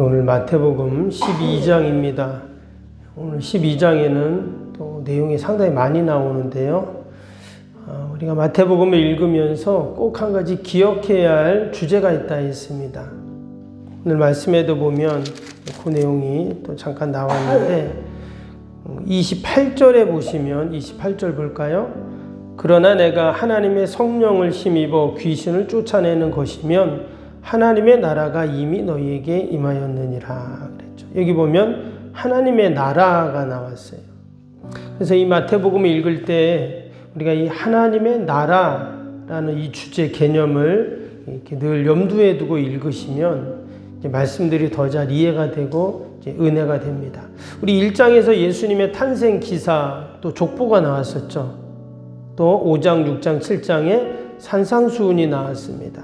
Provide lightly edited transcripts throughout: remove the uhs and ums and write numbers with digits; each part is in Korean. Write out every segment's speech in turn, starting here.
오늘 마태복음 12장입니다. 오늘 12장에는 또 내용이 상당히 많이 나오는데요. 우리가 마태복음을 읽으면서 꼭 한 가지 기억해야 할 주제가 있다 했습니다. 오늘 말씀에도 보면 그 내용이 또 잠깐 나왔는데 28절에 보시면 28절 볼까요? 그러나 내가 하나님의 성령을 힘입어 귀신을 쫓아내는 것이면 하나님의 나라가 이미 너희에게 임하였느니라 그랬죠. 여기 보면 하나님의 나라가 나왔어요. 그래서 이 마태복음을 읽을 때 우리가 이 하나님의 나라라는 이 주제 개념을 이렇게 늘 염두에 두고 읽으시면 이제 말씀들이 더 잘 이해가 되고 이제 은혜가 됩니다. 우리 1장에서 예수님의 탄생 기사 또 족보가 나왔었죠. 또 5장, 6장, 7장에 산상수훈이 나왔습니다.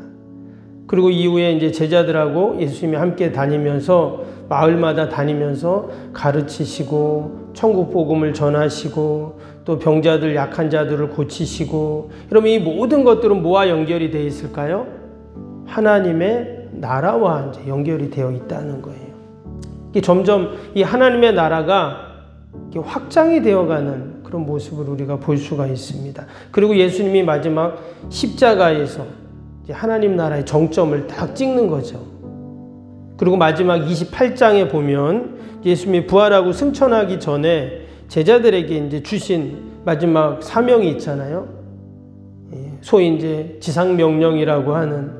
그리고 이후에 이제 제자들하고 예수님이 함께 다니면서 마을마다 다니면서 가르치시고 천국 복음을 전하시고 또 병자들, 약한 자들을 고치시고, 그럼 이 모든 것들은 뭐와 연결이 되어 있을까요? 하나님의 나라와 이제 연결이 되어 있다는 거예요. 점점 이 하나님의 나라가 확장이 되어가는 그런 모습을 우리가 볼 수가 있습니다. 그리고 예수님이 마지막 십자가에서 하나님 나라의 정점을 딱 찍는 거죠. 그리고 마지막 28장에 보면 예수님이 부활하고 승천하기 전에 제자들에게 이제 주신 마지막 사명이 있잖아요. 소위 이제 지상명령이라고 하는,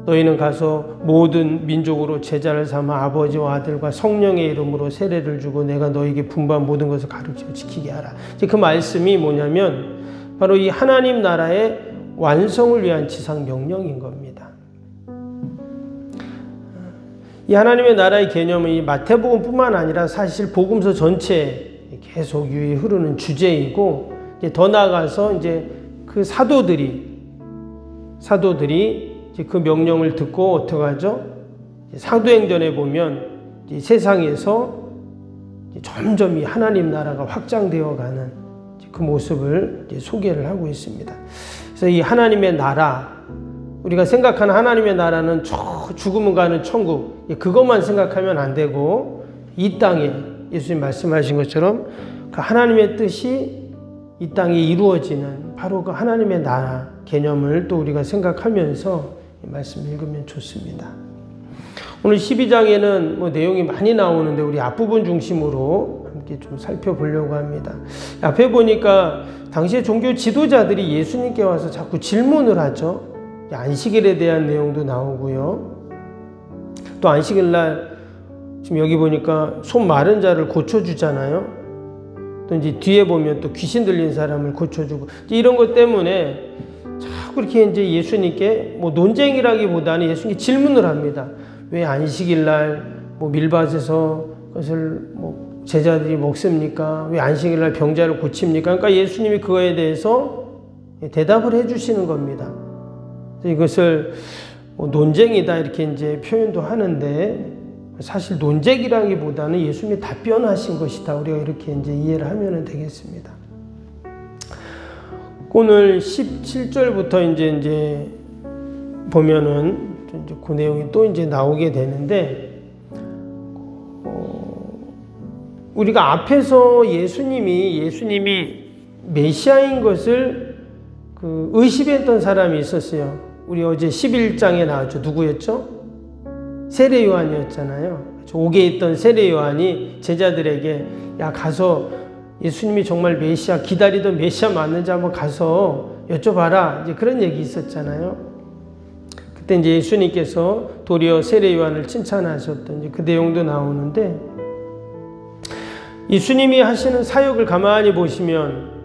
너희는 가서 모든 민족으로 제자를 삼아 아버지와 아들과 성령의 이름으로 세례를 주고 내가 너희에게 분부한 모든 것을 가르치고 지키게 하라. 그 말씀이 뭐냐면 바로 이 하나님 나라의 완성을 위한 지상명령인 겁니다. 이 하나님의 나라의 개념은 이 마태복음뿐만 아니라 사실 복음서 전체에 계속 유의 흐르는 주제이고, 이제 더 나아가서 이제 그 사도들이 이제 그 명령을 듣고 어떻게 하죠? 사도행전에 보면 이제 세상에서 이제 점점 이 하나님 나라가 확장되어 가는 그 모습을 이제 소개를 하고 있습니다. 그래서 이 하나님의 나라, 우리가 생각하는 하나님의 나라는 죽으면 가는 천국, 그것만 생각하면 안 되고 이 땅에 예수님 말씀하신 것처럼 그 하나님의 뜻이 이 땅에 이루어지는 바로 그 하나님의 나라 개념을 또 우리가 생각하면서 이 말씀 읽으면 좋습니다. 오늘 12장에는 뭐 내용이 많이 나오는데 우리 앞부분 중심으로 함께 좀 살펴보려고 합니다. 앞에 보니까 당시의 종교 지도자들이 예수님께 와서 자꾸 질문을 하죠. 안식일에 대한 내용도 나오고요. 또 안식일날 지금 여기 보니까 손 마른 자를 고쳐주잖아요. 또 이제 뒤에 보면 또 귀신 들린 사람을 고쳐주고, 이런 것 때문에 자꾸 이렇게 이제 예수님께 뭐 논쟁이라기보다는 예수님께 질문을 합니다. 왜 안식일날 뭐 밀밭에서 그것을 뭐 제자들이 먹습니까? 왜 안식일날 병자를 고칩니까? 그러니까 예수님이 그거에 대해서 대답을 해주시는 겁니다. 이것을 뭐 논쟁이다 이렇게 이제 표현도 하는데, 사실 논쟁이라기보다는 예수님이 답변하신 것이다. 우리가 이렇게 이제 이해를 하면 되겠습니다. 오늘 17절부터 이제 보면은 이제 그 내용이 또 이제 나오게 되는데, 우리가 앞에서 예수님이 메시아인 것을 의심했던 사람이 있었어요. 우리 어제 11장에 나왔죠. 누구였죠? 세례 요한이었잖아요. 옥에 있던 세례 요한이 제자들에게 야 가서 예수님이 정말 메시아, 기다리던 메시아 맞는지 한번 가서 여쭤봐라. 이제 그런 얘기 있었잖아요. 그때 이제 예수님께서 도리어 세례 요한을 칭찬하셨던 이제 그 내용도 나오는데, 예수님이 하시는 사역을 가만히 보시면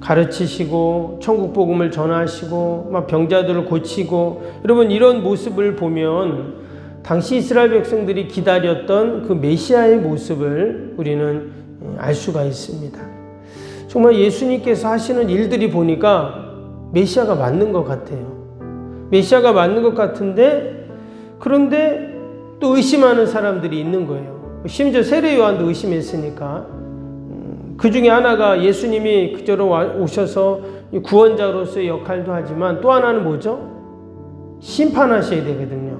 가르치시고 천국 복음을 전하시고 막 병자들을 고치고, 여러분 이런 모습을 보면 당시 이스라엘 백성들이 기다렸던 그 메시아의 모습을 우리는 알 수가 있습니다. 정말 예수님께서 하시는 일들이 보니까 메시아가 맞는 것 같아요. 메시아가 맞는 것 같은데, 그런데 또 의심하는 사람들이 있는 거예요. 심지어 세례 요한도 의심했으니까. 그 중에 하나가 예수님이 그저로 오셔서 구원자로서의 역할도 하지만 또 하나는 뭐죠? 심판하셔야 되거든요.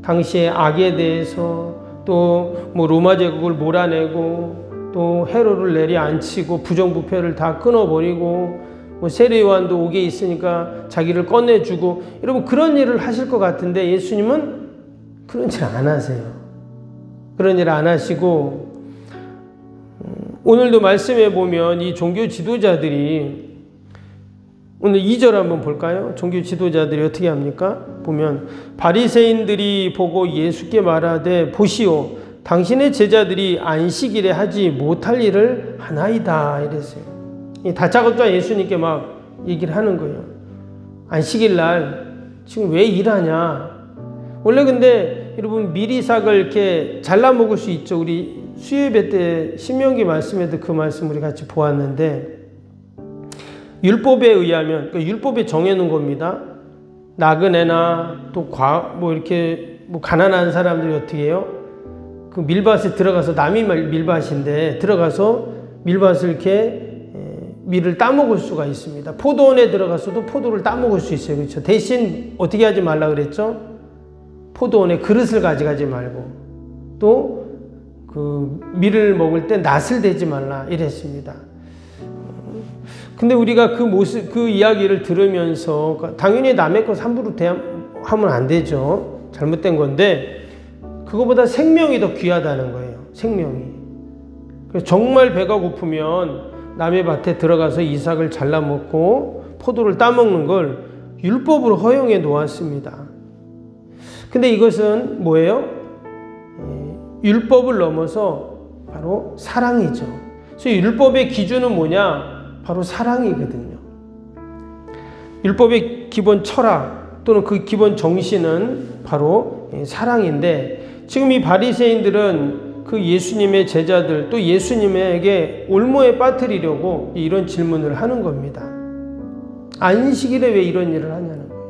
당시의 악에 대해서 또 뭐 로마 제국을 몰아내고 또 헤롯을 내려앉히고 부정부패를 다 끊어버리고 뭐 세례 요한도 옥에 있으니까 자기를 꺼내주고 여러분 그런 일을 하실 것 같은데 예수님은 그런 일 안 하세요. 그런 일 안 하시고 오늘도 말씀해 보면 이 종교 지도자들이 오늘 2절 한번 볼까요? 종교 지도자들이 어떻게 합니까? 보면 바리새인들이 보고 예수께 말하되 보시오 당신의 제자들이 안식일에 하지 못할 일을 하나이다 이랬어요. 다짜고짜 예수님께 막 얘기를 하는 거예요. 안식일 날 지금 왜 일하냐? 원래 근데 여러분 미리삭을 이렇게 잘라 먹을 수 있죠. 우리 수요예배 때 신명기 말씀에도 그 말씀 우리 같이 보았는데 율법에 의하면 그러니까 율법에 정해놓은 겁니다. 나그네나 또 뭐 이렇게 뭐 가난한 사람들이 어떻게 해요? 그 밀밭에 들어가서 남이 밀밭인데 들어가서 밀밭을 이렇게 밀을 따먹을 수가 있습니다. 포도원에 들어가서도 포도를 따먹을 수 있어요. 그렇죠? 대신 어떻게 하지 말라 그랬죠? 포도원에 그릇을 가져가지 말고 또 그 밀을 먹을 때 낫을 대지 말라 이랬습니다. 근데 우리가 그 모습, 그 이야기를 들으면서 당연히 남의 것 함부로 하면 안 되죠. 잘못된 건데 그거보다 생명이 더 귀하다는 거예요. 생명이. 그래서 정말 배가 고프면 남의 밭에 들어가서 이삭을 잘라 먹고 포도를 따먹는 걸 율법으로 허용해 놓았습니다. 근데 이것은 뭐예요? 율법을 넘어서 바로 사랑이죠. 그래서 율법의 기준은 뭐냐? 바로 사랑이거든요. 율법의 기본 철학 또는 그 기본 정신은 바로 사랑인데 지금 이 바리새인들은 그 예수님의 제자들 또 예수님에게 올무에 빠뜨리려고 이런 질문을 하는 겁니다. 안식일에 왜 이런 일을 하냐는 거예요.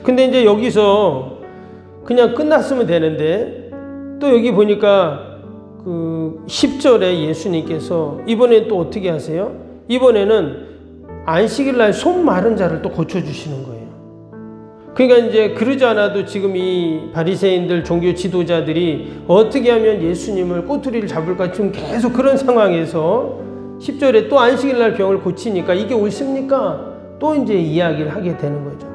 근데 이제 여기서 그냥 끝났으면 되는데 또 여기 보니까 그 10절에 예수님께서 이번엔 또 어떻게 하세요? 이번에는 안식일 날 손 마른 자를 또 고쳐주시는 거예요. 그러니까 이제 그러지 않아도 지금 이 바리새인들 종교 지도자들이 어떻게 하면 예수님을 꼬투리를 잡을까 지금 계속 그런 상황에서 10절에 또 안식일 날 병을 고치니까 이게 옳습니까? 또 이제 이야기를 하게 되는 거죠.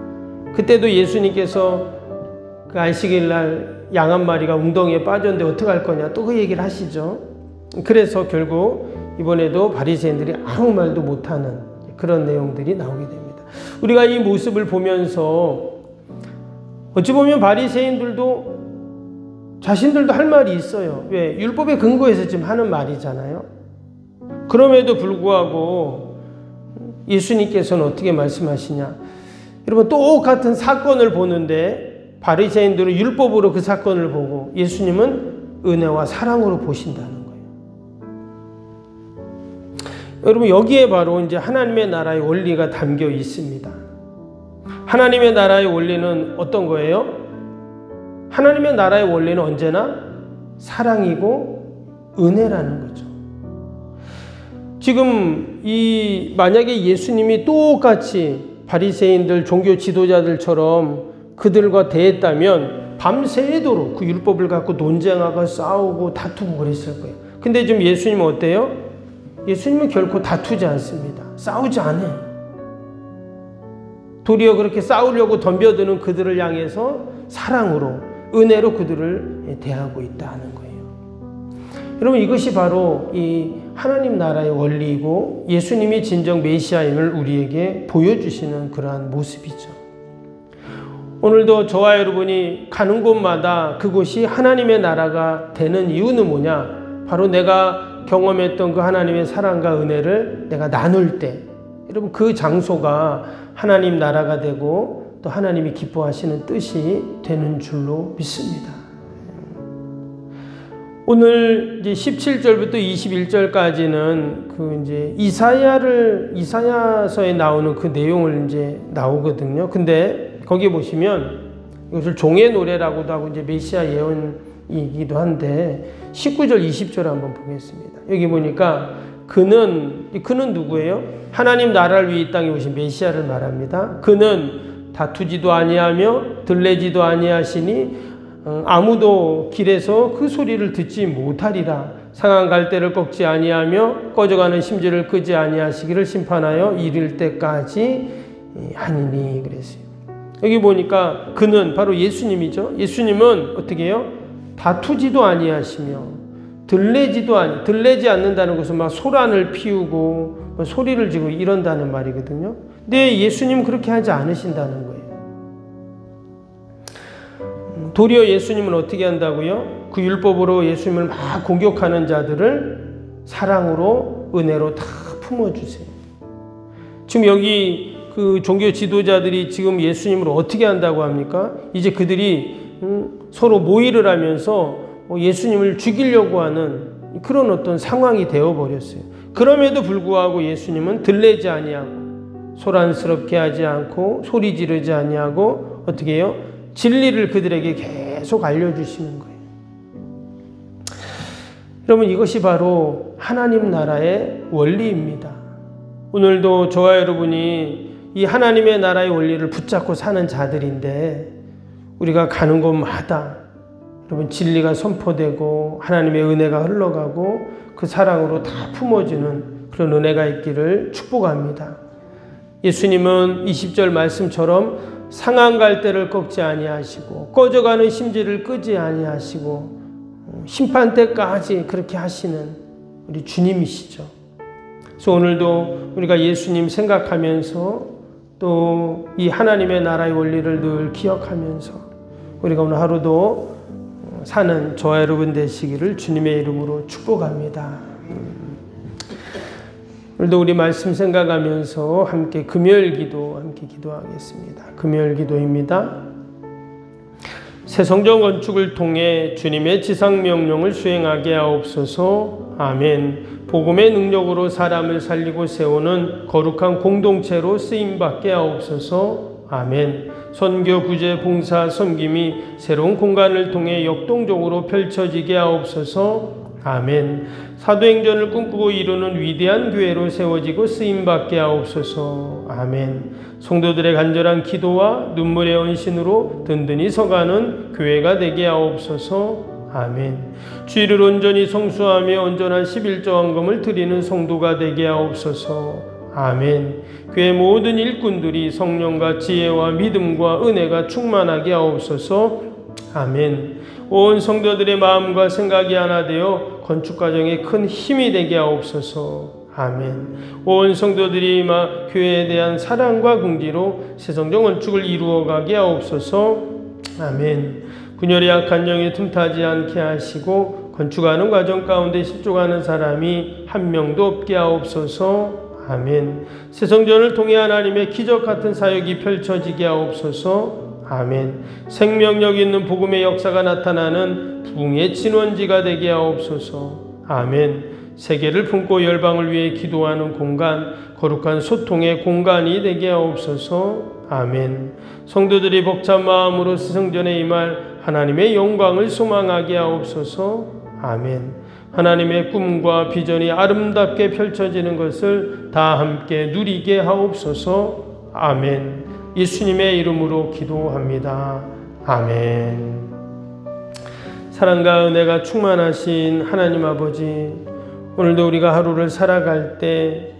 그때도 예수님께서 그 안식일 날 양 한 마리가 웅덩이에 빠졌는데 어떡할 거냐 또 그 얘기를 하시죠. 그래서 결국 이번에도 바리새인들이 아무 말도 못하는 그런 내용들이 나오게 됩니다. 우리가 이 모습을 보면서 어찌 보면 바리새인들도 자신들도 할 말이 있어요. 왜? 율법에 근거해서 지금 하는 말이잖아요. 그럼에도 불구하고 예수님께서는 어떻게 말씀하시냐? 여러분 똑같은 사건을 보는데 바리새인들은 율법으로 그 사건을 보고 예수님은 은혜와 사랑으로 보신다는 거예요. 여러분 여기에 바로 이제 하나님의 나라의 원리가 담겨 있습니다. 하나님의 나라의 원리는 어떤 거예요? 하나님의 나라의 원리는 언제나 사랑이고 은혜라는 거죠. 지금 만약에 예수님이 똑같이 바리새인들 종교 지도자들처럼 그들과 대했다면 밤새도록 그 율법을 갖고 논쟁하고 싸우고 다투고 그랬을 거예요. 근데 지금 예수님은 어때요? 예수님은 결코 다투지 않습니다. 싸우지 않아요. 도리어 그렇게 싸우려고 덤벼드는 그들을 향해서 사랑으로 은혜로 그들을 대하고 있다는 거예요. 여러분 이것이 바로 이 하나님 나라의 원리이고 예수님이 진정 메시아임을 우리에게 보여주시는 그러한 모습이죠. 오늘도 저와 여러분이 가는 곳마다 그곳이 하나님의 나라가 되는 이유는 뭐냐? 바로 내가 경험했던 그 하나님의 사랑과 은혜를 내가 나눌 때 여러분 그 장소가 하나님 나라가 되고 또 하나님이 기뻐하시는 뜻이 되는 줄로 믿습니다. 오늘 이제 17절부터 21절까지는 그 이제 이사야서에 나오는 그 내용을 이제 나오거든요. 근데 거기 보시면 이것을 종의 노래라고도 하고 이제 메시아 예언이기도 한데 19절 20절 한번 보겠습니다. 여기 보니까 그는 누구예요? 하나님 나라를 위해 이 땅에 오신 메시아를 말합니다. 그는 다투지도 아니하며 들레지도 아니하시니 아무도 길에서 그 소리를 듣지 못하리라. 상한 갈대를 꺾지 아니하며 꺼져가는 심지를 끄지 아니하시기를 심판하여 이를 때까지 하니니 그랬어요. 여기 보니까 그는 바로 예수님이죠. 예수님은 어떻게 해요? 다투지도 아니하시며 들레지 않는다는 것은 막 소란을 피우고 소리를 지르고 이런다는 말이거든요. 근데 예수님은 그렇게 하지 않으신다는 거예요. 도리어 예수님은 어떻게 한다고요? 그 율법으로 예수님을 막 공격하는 자들을 사랑으로 은혜로 다 품어주세요. 지금 여기 그 종교 지도자들이 지금 예수님을 어떻게 한다고 합니까? 이제 그들이 서로 모의를 하면서 예수님을 죽이려고 하는 그런 어떤 상황이 되어버렸어요. 그럼에도 불구하고 예수님은 들레지 아니하고 소란스럽게 하지 않고 소리 지르지 아니하고 어떻게 해요? 진리를 그들에게 계속 알려주시는 거예요. 여러분, 이것이 바로 하나님 나라의 원리입니다. 오늘도 저와 여러분이 이 하나님의 나라의 원리를 붙잡고 사는 자들인데 우리가 가는 곳마다 여러분 진리가 선포되고 하나님의 은혜가 흘러가고 그 사랑으로 다 품어지는 그런 은혜가 있기를 축복합니다. 예수님은 20절 말씀처럼 상한 갈대를 꺾지 아니하시고 꺼져가는 심지를 끄지 아니하시고 심판 때까지 그렇게 하시는 우리 주님이시죠. 그래서 오늘도 우리가 예수님 생각하면서 또 이 하나님의 나라의 원리를 늘 기억하면서 우리가 오늘 하루도 사는 저와 여러분 되시기를 주님의 이름으로 축복합니다. 오늘도 우리 말씀 생각하면서 함께 금요일 기도 함께 기도하겠습니다. 금요일 기도입니다. 새 성전 건축을 통해 주님의 지상명령을 수행하게 하옵소서. 아멘. 복음의 능력으로 사람을 살리고 세우는 거룩한 공동체로 쓰임받게 하옵소서. 아멘. 선교, 구제, 봉사, 섬김이 새로운 공간을 통해 역동적으로 펼쳐지게 하옵소서. 아멘. 사도행전을 꿈꾸고 이루는 위대한 교회로 세워지고 쓰임받게 하옵소서. 아멘. 성도들의 간절한 기도와 눈물의 헌신으로 든든히 서가는 교회가 되게 하옵소서. 아멘. 주일을 온전히 성수하며 온전한 11조 헌금을 드리는 성도가 되게 하옵소서. 아멘. 교회 모든 일꾼들이 성령과 지혜와 믿음과 은혜가 충만하게 하옵소서. 아멘. 온 성도들의 마음과 생각이 하나 되어 건축 과정에 큰 힘이 되게 하옵소서. 아멘. 온 성도들이 교회에 대한 사랑과 긍지로 새성전 건축을 이루어가게 하옵소서. 아멘. 분열의 약한 영에 틈타지 않게 하시고 건축하는 과정 가운데 실족하는 사람이 한 명도 없게 하옵소서. 아멘. 새성전을 통해 하나님의 기적 같은 사역이 펼쳐지게 하옵소서. 아멘. 생명력 있는 복음의 역사가 나타나는 부흥의 진원지가 되게 하옵소서. 아멘. 세계를 품고 열방을 위해 기도하는 공간, 거룩한 소통의 공간이 되게 하옵소서. 아멘. 성도들이 벅찬 마음으로 새성전에 임할 하나님의 영광을 소망하게 하옵소서. 아멘. 하나님의 꿈과 비전이 아름답게 펼쳐지는 것을 다 함께 누리게 하옵소서. 아멘. 예수님의 이름으로 기도합니다. 아멘. 사랑과 은혜가 충만하신 하나님 아버지, 오늘도 우리가 하루를 살아갈 때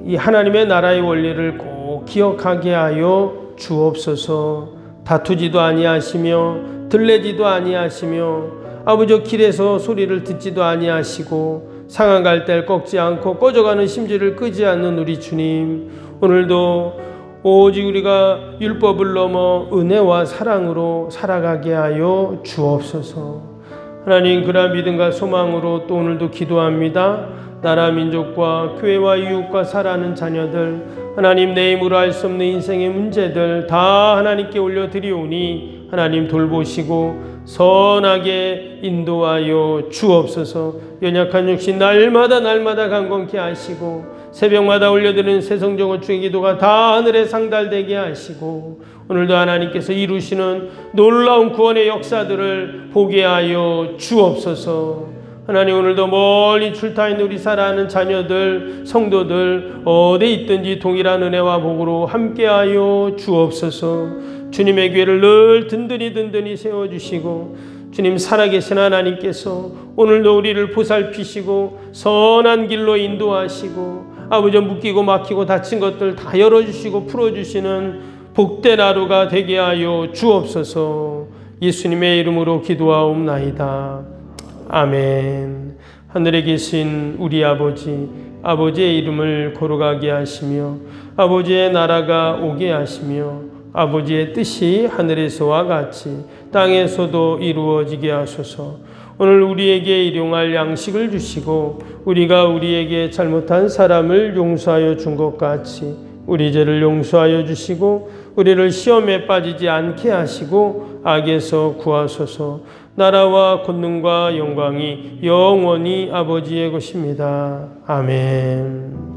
이 하나님의 나라의 원리를 꼭 기억하게 하여 주옵소서. 다투지도 아니하시며 들레지도 아니하시며 아버지 길에서 소리를 듣지도 아니하시고 상한 갈대를 꺾지 않고 꺼져가는 심지를 끄지 않는 우리 주님, 오늘도 오직 우리가 율법을 넘어 은혜와 사랑으로 살아가게 하여 주옵소서. 하나님, 그러한 믿음과 소망으로 또 오늘도 기도합니다. 나라 민족과 교회와 이웃과 살아가는 자녀들, 하나님 내 힘으로 할 수 없는 인생의 문제들 다 하나님께 올려드리오니 하나님 돌보시고 선하게 인도하여 주옵소서. 연약한 육신 날마다 강건케 하시고 새벽마다 올려드리는 새성전 건축의 기도가 다 하늘에 상달되게 하시고 오늘도 하나님께서 이루시는 놀라운 구원의 역사들을 보게 하여 주옵소서. 하나님, 오늘도 멀리 출타 있는 우리 사랑하는 자녀들, 성도들 어디 있든지 동일한 은혜와 복으로 함께하여 주옵소서. 주님의 교회를 늘 든든히 세워주시고, 주님 살아계신 하나님께서 오늘도 우리를 보살피시고 선한 길로 인도하시고, 아버지 묶이고 막히고 닫힌 것들 다 열어주시고 풀어주시는 복된 하루가 되게 하여 주옵소서. 예수님의 이름으로 기도하옵나이다. 아멘. 하늘에 계신 우리 아버지, 아버지의 이름을 거룩하게 하시며 아버지의 나라가 오게 하시며 아버지의 뜻이 하늘에서와 같이 땅에서도 이루어지게 하소서. 오늘 우리에게 일용할 양식을 주시고 우리가 우리에게 잘못한 사람을 용서하여 준 것 같이 우리 죄를 용서하여 주시고 우리를 시험에 빠지지 않게 하시고 악에서 구하소서. 나라와 권능과 영광이 영원히 아버지의 것입니다. 아멘.